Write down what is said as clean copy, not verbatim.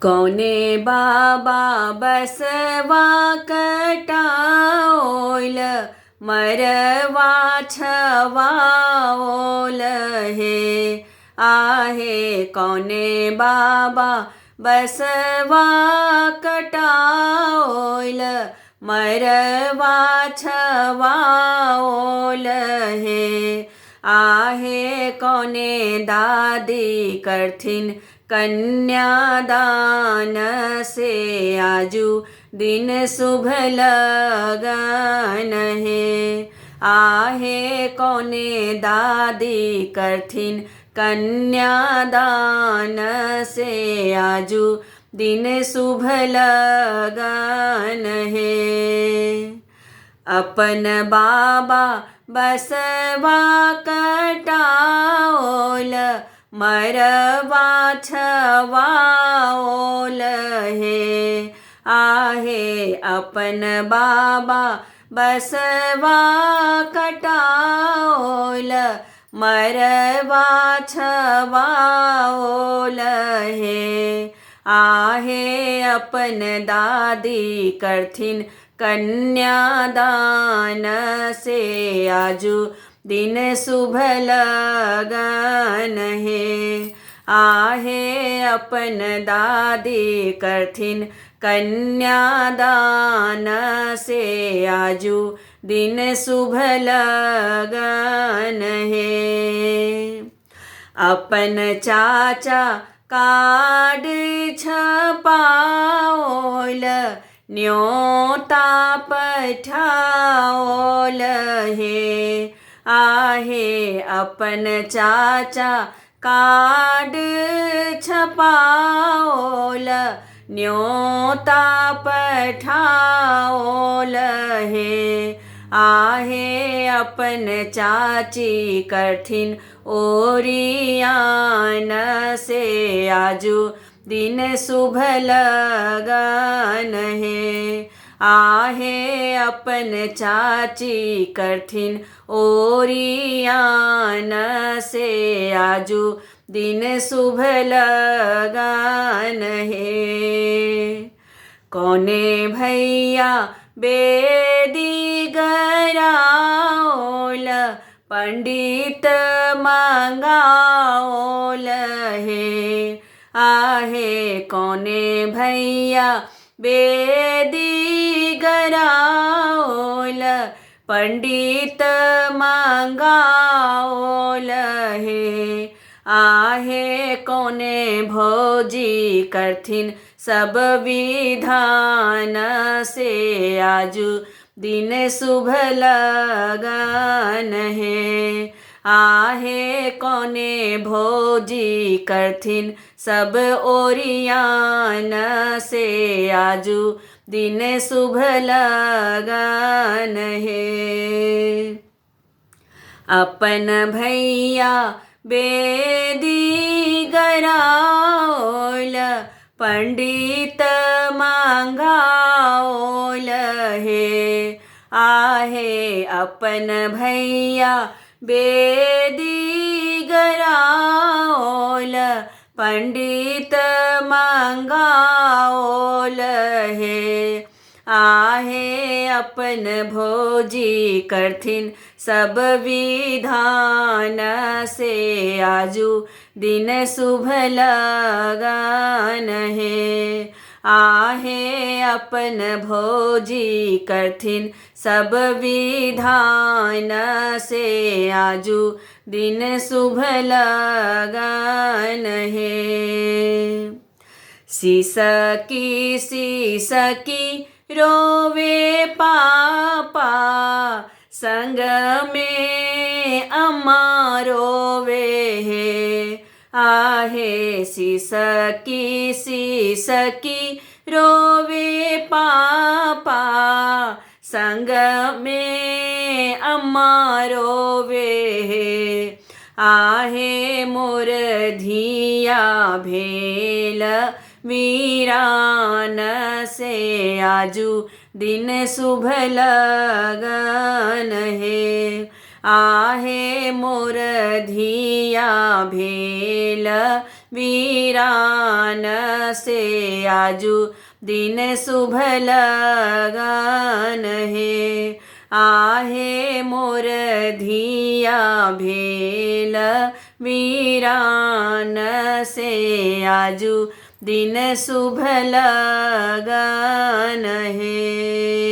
कोने बाबा बसवा कटाओल मरवा छवाओल हे आहे कोने बाबा बसवा कटाओल मरवा छवाओल हे आहे कोने दादी करथिन कन्यादान से आजू दिन शुभ लगन है आहे कोने दादी करथिन कन्यादान से आजू दिन शुभ लगन है अपन बाबा बसवा कटाओल मरवा छवाओल हे आहे अपन बाबा बसवा कटाओल मरवा छवाओल हे आहे अपन दादी करथिन कन्यादान से आजू दिन शुभ लगन है आहे अपन दादी करथिन कन्यादान से आजू दिन शुभ लगन है अपन चाचा कार्ड छपाओल न्योता पठाओल हे आहे अपन चाचा कार्ड छपाओल न्योता पठाओल हे आहे अपन चाची करथिन ओरियान से आजू दिन शुभ लगन है आहे अपन चाची करथिन ओरियान से आजू दिन शुभ लगन है कोने भैया बेदी गराओल पंडित मंगाओल है आहे कोने भैया बेदी गराओल पंडित मंगाओल हे आहे कोने भोजी करथिन सब विधान से आजू दिन शुभ लगन है आहे कोने भोजी करथिन सब ओरियान से आजू दिन शुभ लगन है अपन भैया बेदी गराओल पंडित मंगाओल हे आहे अपन भैया बेदी गराओल पंडित मंगाओल हे आहे अपन भोजी करथिन सब विधान से आजू दिन शुभ लगन है आहे अपन भोजी करथिन सब विधान से आजू दिन शुभ लगन है सीसकी रोवे पापा संग में अम्मा रोवे है आहे सीसकी रोवे पापा संग में अम्मा रोवे है आहे मोर धिया भेल वीरान से आजू दिन शुभ लगन है आहे मोर धिया भेल वीरान वीरान से आजू दिन शुभ लगन हे। आहे मोर धिया भेल वीरान से आजू दिन शुभ लगन हे।